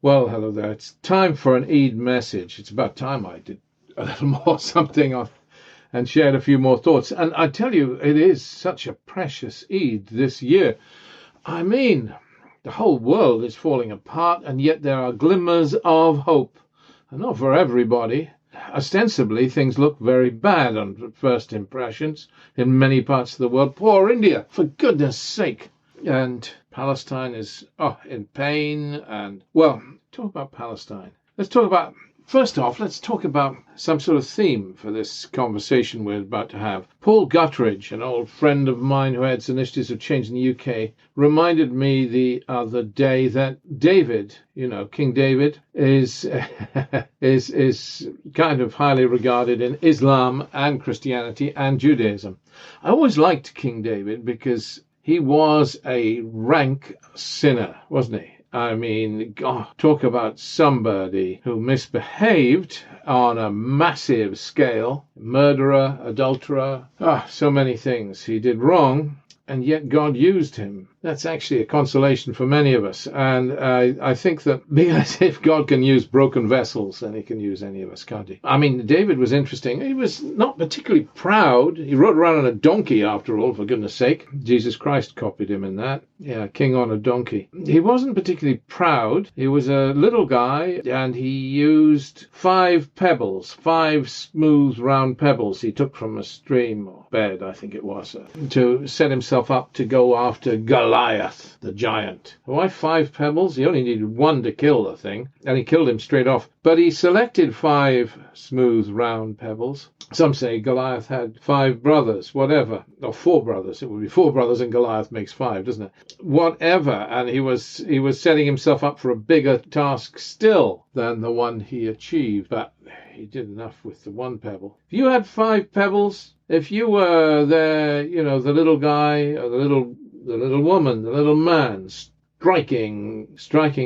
Well, hello there. It's time for an Eid message. It's about time I did a little more something on and shared a few more thoughts. And I tell you, it is such a precious Eid this year. I mean, the whole world is falling apart, and yet there are glimmers of hope. And not for everybody. Ostensibly, things look very bad on first impressions in many parts of the world. Poor India, for goodness sake. And Palestine is in pain. And, well, talk about Palestine. First off, let's talk about some sort of theme for this conversation we're about to have. Paul Guttridge, an old friend of mine who heads initiatives of change in the UK, reminded me the other day that David, King David, is is kind of highly regarded in Islam and Christianity and Judaism. I always liked King David because he was a rank sinner, wasn't he? I mean, God, talk about somebody who misbehaved on a massive scale. Murderer, adulterer, so many things he did wrong, and yet God used him. That's actually a consolation for many of us. And I think that because if God can use broken vessels, then he can use any of us, can't he? I mean, David was interesting. He was not particularly proud. He rode around on a donkey, after all, for goodness sake. Jesus Christ copied him in that. Yeah, king on a donkey. He wasn't particularly proud. He was a little guy, and he used 5 pebbles, 5 smooth, round pebbles he took from a stream or bed, I think it was, to set himself up to go after Goliath, the giant. Why 5 pebbles? He only needed 1 to kill the thing, and he killed him straight off. But he selected 5 smooth, round pebbles. Some say Goliath had 5 brothers, whatever, or 4 brothers. It would be 4 brothers, and Goliath makes 5, doesn't it? Whatever, and he was setting himself up for a bigger task still than the one he achieved. But he did enough with the 1 pebble. If you had 5 pebbles, if you were there, the little guy or the little woman, the little man, striking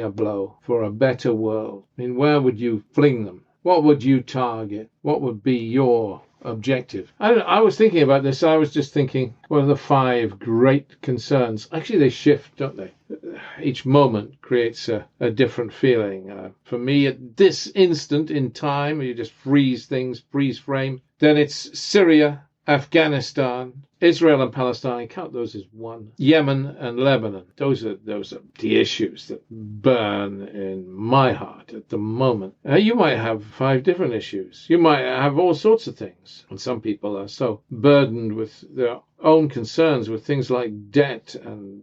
a blow for a better world, I mean, where would you fling them? What would you target? What would be your objective? I was thinking about this. I was just thinking, what are the 5 great concerns? Actually, they shift, don't they? Each moment creates a different feeling. For me, at this instant in time, you just freeze frame, then it's Syria, Afghanistan, Israel and Palestine, count those as one. Yemen and Lebanon, those are the issues that burn in my heart at the moment. You might have 5 different issues. You might have all sorts of things. And some people are so burdened with their own concerns with things like debt and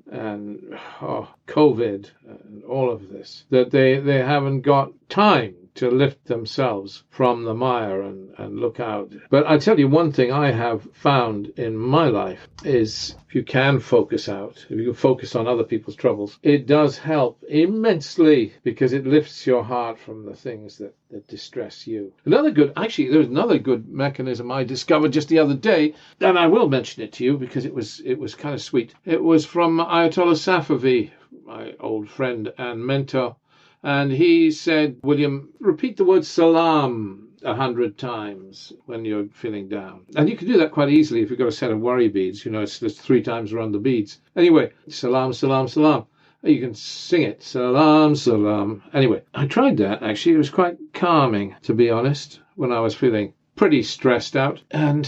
COVID and all of this, that they haven't got time to lift themselves from the mire and look out. But I tell you, one thing I have found in my life is if you can focus out, if you can focus on other people's troubles, it does help immensely because it lifts your heart from the things that distress you. There's another good mechanism I discovered just the other day, and I will mention it to you because it was kind of sweet. It was from Ayatollah Safavi, my old friend and mentor. And he said, William, repeat the word salam 100 times when you're feeling down. And you can do that quite easily if you've got a set of worry beads. It's just 3 times around the beads. Anyway, salam, salam, salam. You can sing it. Salam, salam. Anyway, I tried that, actually. It was quite calming, to be honest, when I was feeling pretty stressed out. And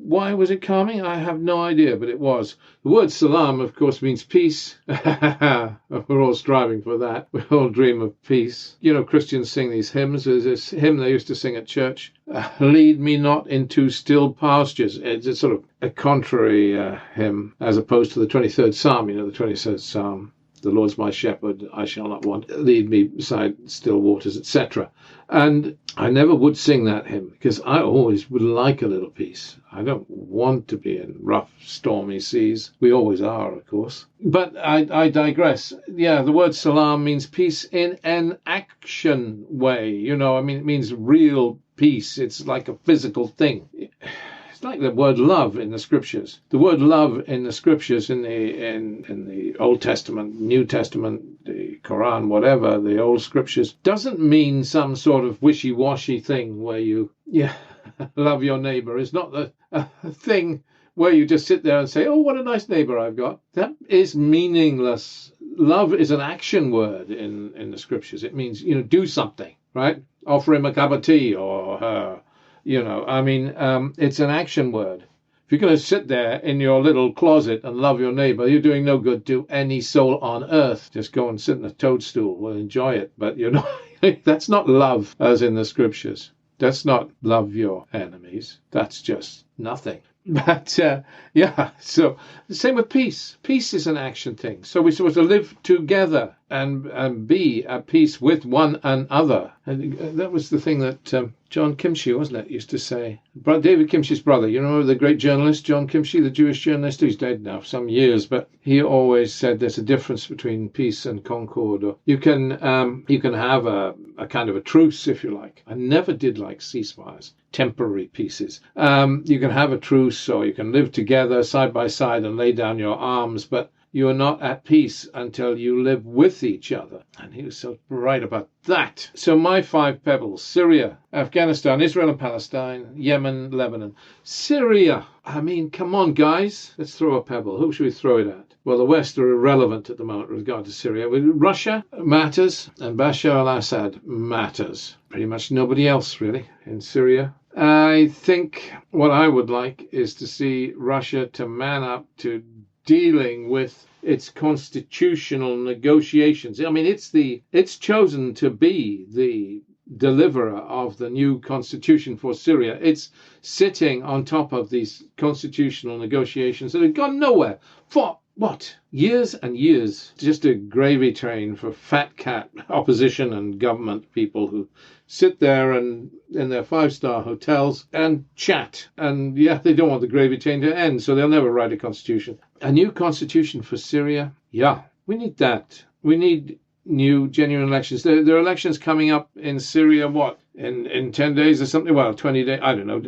why was it calming? I have no idea, but it was. The word salam, of course, means peace. We're all striving for that. We all dream of peace. Christians sing these hymns. There's this hymn they used to sing at church. Lead me not into still pastures. It's sort of a contrary hymn, as opposed to the 23rd Psalm. The 23rd Psalm. The Lord's my shepherd, I shall not want. Lead me beside still waters, etc. And I never would sing that hymn because I always would like a little peace. I don't want to be in rough, stormy seas. We always are, of course. But I digress. Yeah, the word salam means peace in an action way. It means real peace. It's like a physical thing. Like the word love in the scriptures. The word love in the scriptures in the Old Testament, New Testament, the Quran, whatever, the old scriptures, doesn't mean some sort of wishy-washy thing where you love your neighbor. It's not a thing where you just sit there and say, oh, what a nice neighbor I've got. That is meaningless love is an action word in the scriptures. It means, do something, right? Offer him a cup of tea or her, it's an action word. If you're going to sit there in your little closet and love your neighbor, you're doing no good to any soul on earth. Just go and sit in a toadstool. We'll enjoy it. But that's not love as in the scriptures. That's not love your enemies. That's just nothing. But so the same with peace. Peace is an action thing. So we're supposed to live together and be at peace with one another. And that was the thing that John Kimchi, wasn't it, used to say. David Kimchi's brother, the great journalist, John Kimchi, the Jewish journalist, who's dead now for some years, but he always said there's a difference between peace and concord. Or you can have a kind of a truce, if you like. I never did like ceasefires, temporary peaces. You can have a truce, or you can live together side by side and lay down your arms, but you are not at peace until you live with each other. And he was so right about that. So my 5 pebbles: Syria, Afghanistan, Israel and Palestine, Yemen, Lebanon. Syria. I mean, come on, guys. Let's throw a pebble. Who should we throw it at? Well, the West are irrelevant at the moment with regard to Syria. Russia matters, and Bashar al-Assad matters. Pretty much nobody else, really, in Syria. I think what I would like is to see Russia to man up to dealing with its constitutional negotiations. I mean, it's chosen to be the deliverer of the new constitution for Syria. It's sitting on top of these constitutional negotiations that have gone nowhere for what? Years and years. Just a gravy train for fat cat opposition and government people who sit there and in their 5-star hotels and chat. And they don't want the gravy train to end, so they'll never write a constitution. A new constitution for Syria? Yeah, we need that. We need new genuine elections. There are elections coming up in Syria, in 10 days or something? Well, 20 days, I don't know,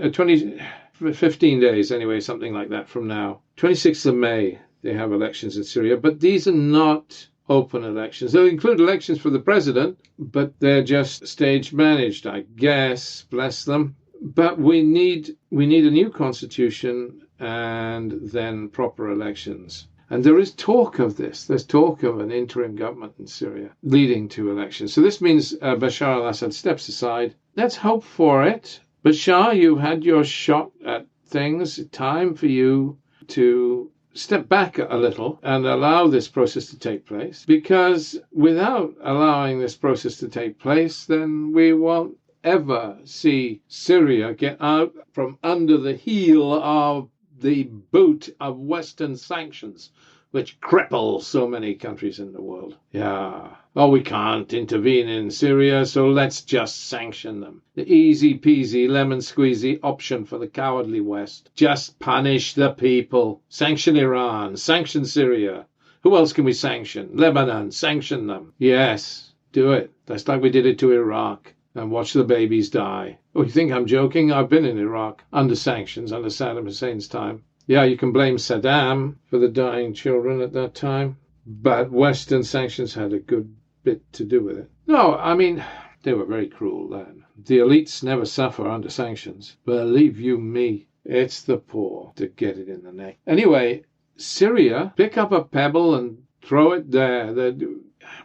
15 days anyway, something like that from now. 26th of May, they have elections in Syria, but these are not open elections. They'll include elections for the president, but they're just stage managed, I guess, bless them. But we need a new constitution and then proper elections. And there is talk of this. There's talk of an interim government in Syria leading to elections. So this means Bashar al-Assad steps aside. Let's hope for it. Bashar, you had your shot at things. Time for you to step back a little and allow this process to take place. Because without allowing this process to take place, then we won't ever see Syria get out from under the heel of the boot of Western sanctions, which cripple so many countries in the world. We can't intervene in Syria, so let's just sanction them. The easy peasy lemon squeezy option for the cowardly West. Just punish the people. Sanction Iran, sanction Syria. Who else can we sanction? Lebanon, sanction them. Yes, do it. That's like we did it to Iraq. And watch the babies die. Oh, you think I'm joking? I've been in Iraq under sanctions, under Saddam Hussein's time. Yeah, you can blame Saddam for the dying children at that time, but Western sanctions had a good bit to do with it. No, I mean, they were very cruel then. The elites never suffer under sanctions. Believe you me, it's the poor to get it in the neck. Anyway, Syria, pick up a pebble and throw it there.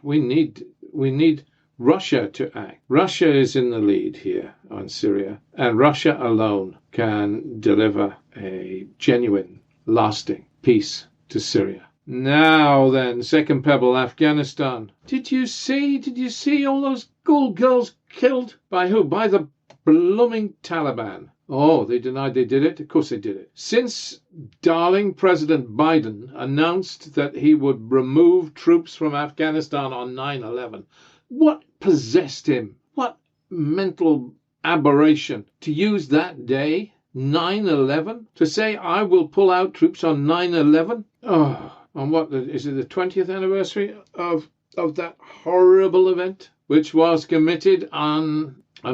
We need Russia to act. Russia is in the lead here on Syria, and Russia alone can deliver a genuine, lasting peace to Syria. Now then, second pebble, Afghanistan. Did you see all those school girls killed? By who? By the blooming Taliban. Oh, they denied they did it? Of course they did it. Since darling President Biden announced that he would remove troops from Afghanistan on 9/11, what possessed him? What mental aberration to use that day, 9/11, to say I will pull out troops on 9/11? Oh, on what is it, the 20th anniversary of that horrible event, which was committed under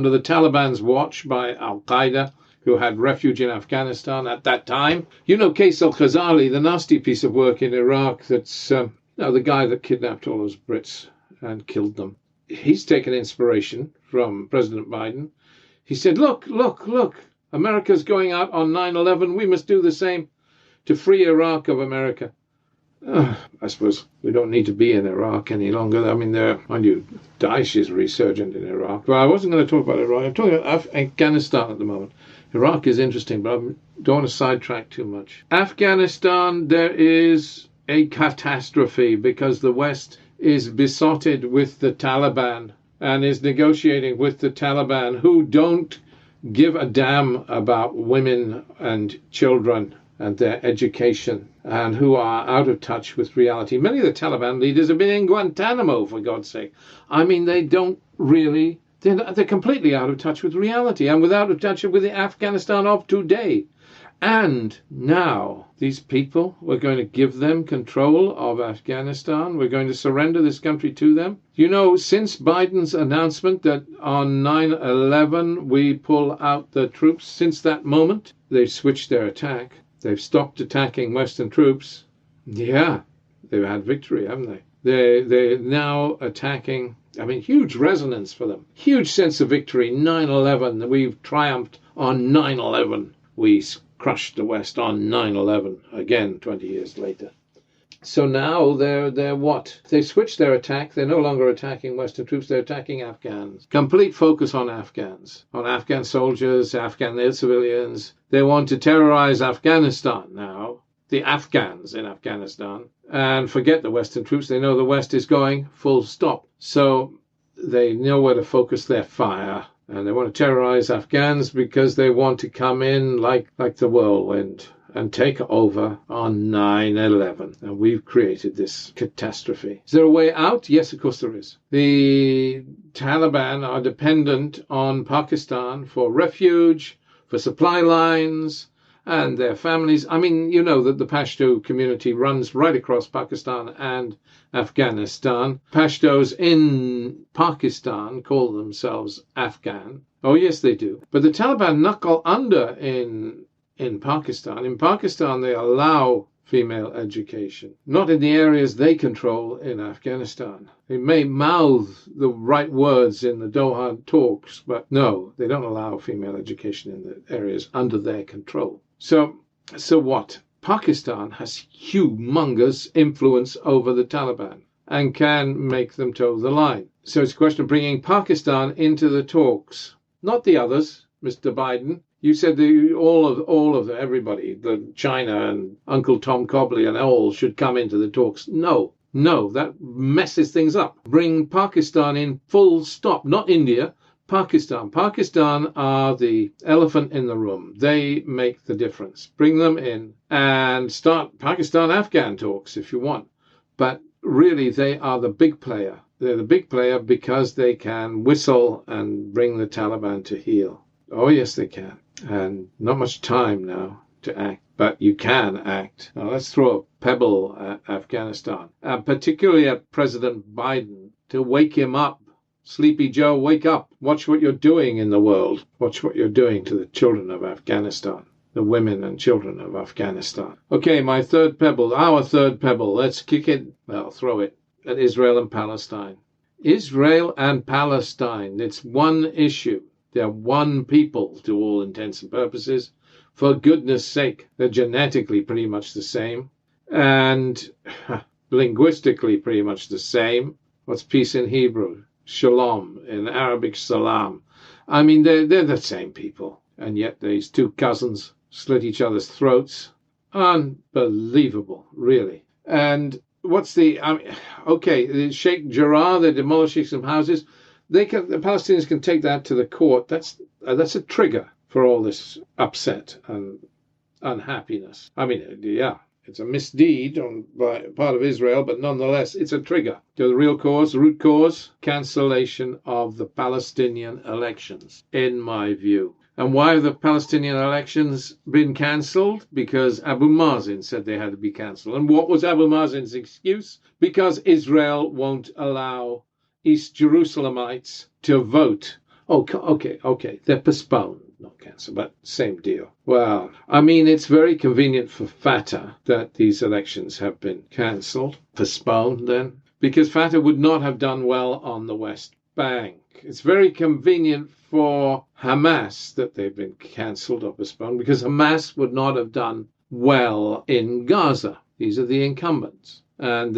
the Taliban's watch by Al-Qaeda, who had refuge in Afghanistan at that time. You know, Qais al-Khazali, the nasty piece of work in Iraq that's the guy that kidnapped all those Brits and killed them. He's taken inspiration from President Biden. He said, look, America's going out on 9/11. We must do the same to free Iraq of America. I suppose we don't need to be in Iraq any longer. I mean, mind you, Daesh is resurgent in Iraq. But I wasn't going to talk about Iraq. I'm talking about Afghanistan at the moment. Iraq is interesting, but I don't want to sidetrack too much. Afghanistan, there is a catastrophe because the West is besotted with the Taliban and is negotiating with the Taliban, who don't give a damn about women and children and their education, and who are out of touch with reality. Many of the Taliban leaders have been in Guantanamo, for God's sake. I mean, they don't really, they're completely out of touch with reality and without of touch with the Afghanistan of today. And now these people, we're going to give them control of Afghanistan. We're going to surrender this country to them. You know, since Biden's announcement that on 9/11 we pull out the troops, since that moment, they've switched their attack. They've stopped attacking Western troops. Yeah, they've had victory, haven't they? They're now attacking. I mean, huge resonance for them. Huge sense of victory. 9/11, we've triumphed on 9/11. We crushed the West on 9/11, again 20 years later. So now they're what? They switched their attack. They're no longer attacking Western troops. They're attacking Afghans. Complete focus on Afghans, on Afghan soldiers, Afghan civilians. They want to terrorize Afghanistan now, the Afghans in Afghanistan, and forget the Western troops. They know the West is going full stop. So they know where to focus their fire. And they want to terrorize Afghans because they want to come in like the whirlwind and take over on 9/11. And we've created this catastrophe. Is there a way out? Yes, of course there is. The Taliban are dependent on Pakistan for refuge, for supply lines, and their families. I mean, you know that the Pashto community runs right across Pakistan and Afghanistan. Pashtos in Pakistan call themselves Afghan. Oh, yes, they do. But the Taliban knuckle under in Pakistan. In Pakistan, they allow female education, not in the areas they control in Afghanistan. They may mouth the right words in the Doha talks, but no, they don't allow female education in the areas under their control. So what? Pakistan has humongous influence over the Taliban and can make them toe the line. So it's a question of bringing Pakistan into the talks, not the others, Mr. Biden. You said all of everybody, the China and Uncle Tom Cobley and all should come into the talks. No, that messes things up. Bring Pakistan in full stop, not India. Pakistan. Pakistan are the elephant in the room. They make the difference. Bring them in and start Pakistan-Afghan talks if you want. But really, they are the big player. They're the big player because they can whistle and bring the Taliban to heel. Oh, yes, they can. And not much time now to act, but you can act. Now, let's throw a pebble at Afghanistan, particularly at President Biden, to wake him up. Sleepy Joe, wake up. Watch what you're doing in the world. Watch what you're doing to the children of Afghanistan, the women and children of Afghanistan. Okay, our third pebble. Let's kick it, throw it at Israel and Palestine. Israel and Palestine, it's one issue. They're one people to all intents and purposes. For goodness sake, they're genetically pretty much the same and linguistically pretty much the same. What's peace in Hebrew? Shalom, in Arabic, salam. I mean, they're the same people. And yet these two cousins slit each other's throats. Unbelievable, really. And Sheikh Jarrah, they're demolishing some houses. The Palestinians can take that to the court. That's a trigger for all this upset and unhappiness. I mean, yeah, it's a misdeed by part of Israel, but nonetheless, it's a trigger to the root cause, cancellation of the Palestinian elections, in my view. And why have the Palestinian elections been cancelled? Because Abu Mazen said they had to be cancelled. And what was Abu Mazen's excuse? Because Israel won't allow East Jerusalemites to vote. Okay, they're postponed, not cancelled, but same deal. Well, I mean, it's very convenient for Fatah that these elections have been cancelled, postponed then, because Fatah would not have done well on the West Bank. It's very convenient for Hamas that they've been cancelled or postponed, because Hamas would not have done well in Gaza. These are the incumbents. And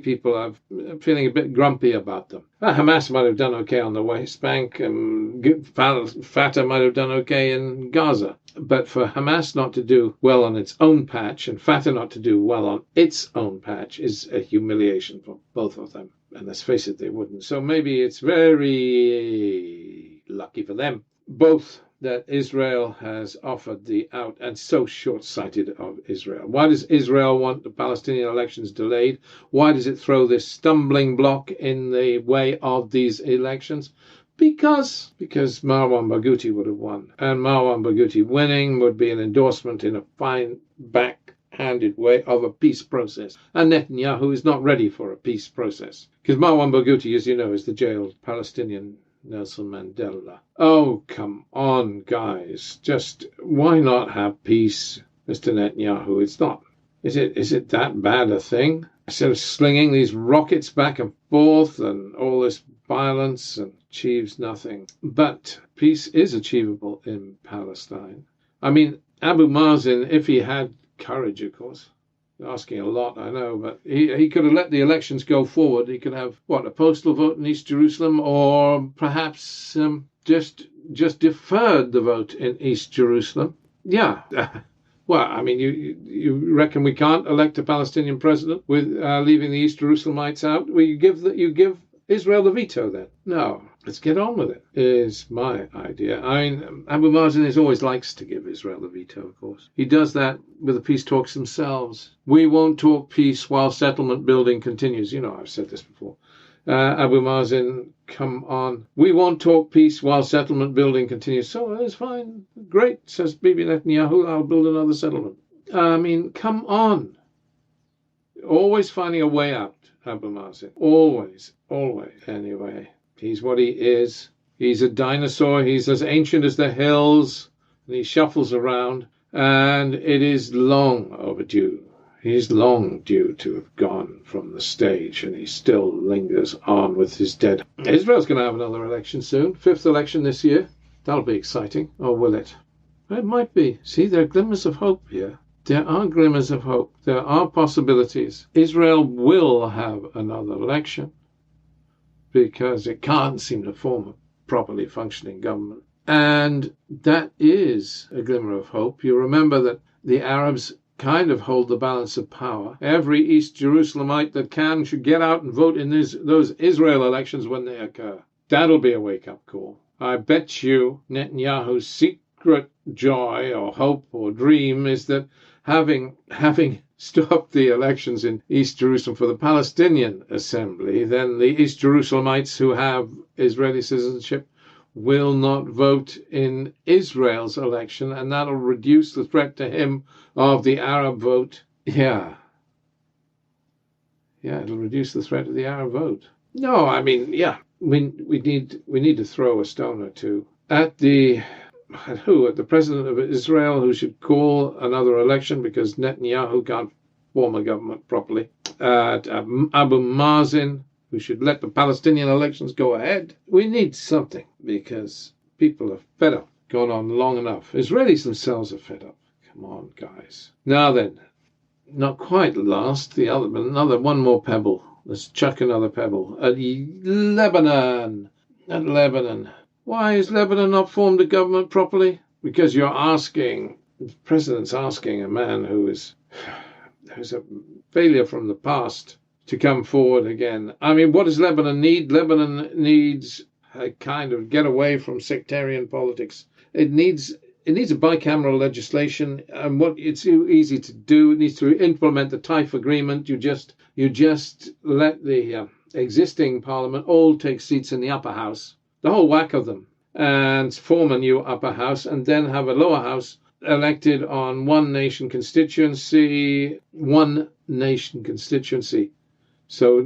people are feeling a bit grumpy about them. Hamas might have done okay on the West Bank, and Fatah might have done okay in Gaza. But for Hamas not to do well on its own patch and Fatah not to do well on its own patch is a humiliation for both of them. And let's face it, they wouldn't. So maybe it's very lucky for them. Both that Israel has offered the out, and so short-sighted of Israel. Why does Israel want the Palestinian elections delayed? Why does it throw this stumbling block in the way of these elections? Because Marwan Barghouti would have won. And Marwan Barghouti winning would be an endorsement in a fine backhanded way of a peace process. And Netanyahu is not ready for a peace process. Because Marwan Barghouti, as you know, is the jailed Palestinian Nelson Mandela. Oh, come on, guys. Just why not have peace, Mr. Netanyahu? It's not. Is it that bad a thing? Instead of slinging these rockets back and forth and all this violence and achieves nothing. But peace is achievable in Palestine. I mean, Abu Mazen, if he had courage, of course, asking a lot, I know, but he could have let the elections go forward. He could have, a postal vote in East Jerusalem, or perhaps just deferred the vote in East Jerusalem. Yeah. Well, I mean, you reckon we can't elect a Palestinian president with leaving the East Jerusalemites out? Well, you give Israel the veto then? No. Let's get on with it, is my idea. I mean, Abu Mazen always likes to give Israel the veto, of course. He does that with the peace talks themselves. We won't talk peace while settlement building continues. You know, I've said this before. Abu Mazen, come on. We won't talk peace while settlement building continues. So it's fine. Great, says Bibi Netanyahu. I'll build another settlement. I mean, come on. Always finding a way out, Abu Mazen. Always. Anyway. He's what he is. He's a dinosaur. He's as ancient as the hills. And he shuffles around. And it is long overdue. He's long due to have gone from the stage. And he still lingers on with his dead. Israel's going to have another election soon. 5th election this year. That'll be exciting. Or will it? It might be. See, there are glimmers of hope here. There are glimmers of hope. There are possibilities. Israel will have another election, because it can't seem to form a properly functioning government. And that is a glimmer of hope. You remember that the Arabs kind of hold the balance of power. Every East Jerusalemite that can should get out and vote in those Israel elections when they occur. That'll be a wake-up call. I bet you Netanyahu's secret joy or hope or dream is that having stopped the elections in East Jerusalem for the Palestinian Assembly, then the East Jerusalemites who have Israeli citizenship will not vote in Israel's election, and that'll reduce the threat to him of the Arab vote. Yeah, it'll reduce the threat of the Arab vote. No, I mean, we need to throw a stone or two at the president of Israel, who should call another election because Netanyahu can't form a government properly. Abu Mazen, who should let the Palestinian elections go ahead. We need something because people are fed up. Gone on long enough. Israelis themselves are fed up. Come on, guys. Now then, not quite last, one more pebble. Let's chuck another pebble. At Lebanon. Why is Lebanon not formed a government properly? Because the president's asking a man who's a failure from the past to come forward again. I mean, what does Lebanon need? Lebanon needs a kind of get away from sectarian politics. It needs a bicameral legislation, and it's so easy to do. It needs to implement the Taif agreement. You just let the existing parliament all take seats in the upper house, the whole whack of them, and form a new upper house, and then have a lower house elected on one nation constituency. So,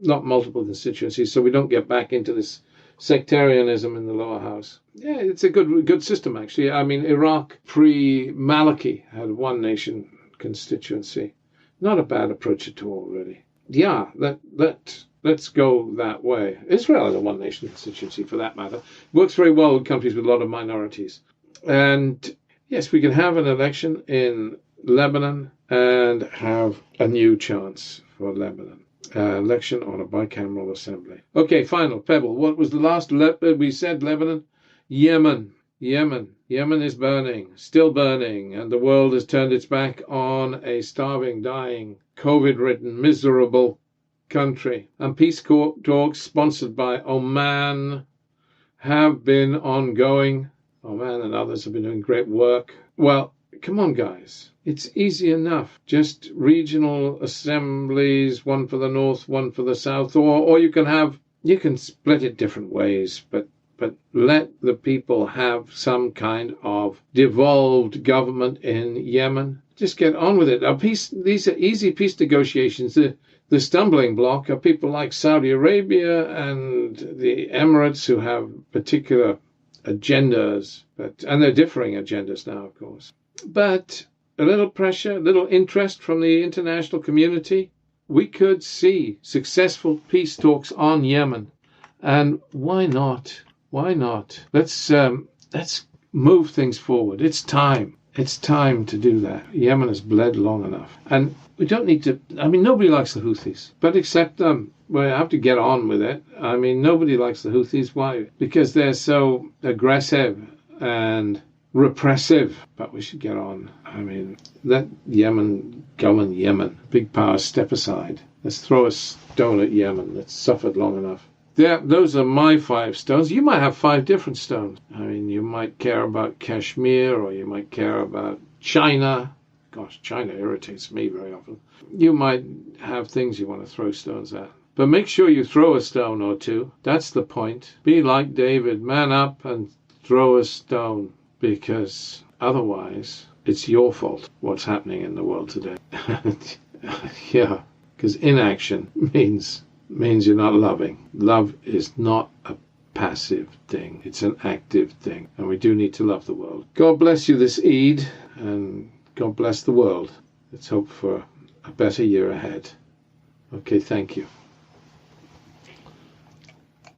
not multiple constituencies, so we don't get back into this sectarianism in the lower house. Yeah, it's a good system, actually. I mean, Iraq pre-Maliki had one nation constituency. Not a bad approach at all, really. Yeah, let's go that way. Israel is a one nation constituency, for that matter. Works very well with countries with a lot of minorities. And yes, we can have an election in Lebanon and have a new chance for Lebanon. Election on a bicameral assembly. Okay, final pebble. What was the last? We said Lebanon. Yemen. Yemen is burning, still burning, and the world has turned its back on a starving, dying, COVID-ridden, miserable country. And peace talks sponsored by Oman have been ongoing. Oman and others have been doing great work. Well, come on, guys. It's easy enough. Just regional assemblies, one for the north, one for the south, or you can split it different ways, but let the people have some kind of devolved government in Yemen. Just get on with it. These are easy peace negotiations. The stumbling block are people like Saudi Arabia and the Emirates who have particular agendas, and they're differing agendas now, of course. But a little pressure, a little interest from the international community, we could see successful peace talks on Yemen. And why not? Why not? Let's move things forward. It's time. It's time to do that. Yemen has bled long enough. And we don't need to, nobody likes the Houthis, but accept them. We have to get on with it. Nobody likes the Houthis. Why? Because they're so aggressive and repressive. But we should get on. Let Yemen go in Yemen. Big powers step aside. Let's throw a stone at Yemen that's suffered long enough. Those are my 5 stones. You might have 5 different stones. You might care about Kashmir, or you might care about China. Gosh, China irritates me very often. You might have things you want to throw stones at. But make sure you throw a stone or two. That's the point. Be like David. Man up and throw a stone. Because otherwise, it's your fault what's happening in the world today. Yeah, because inaction means you're not loving. Love is not a passive thing. It's an active thing. And we do need to love the world. God bless you this Eid, and God bless the world. Let's hope for a better year ahead. Okay, thank you.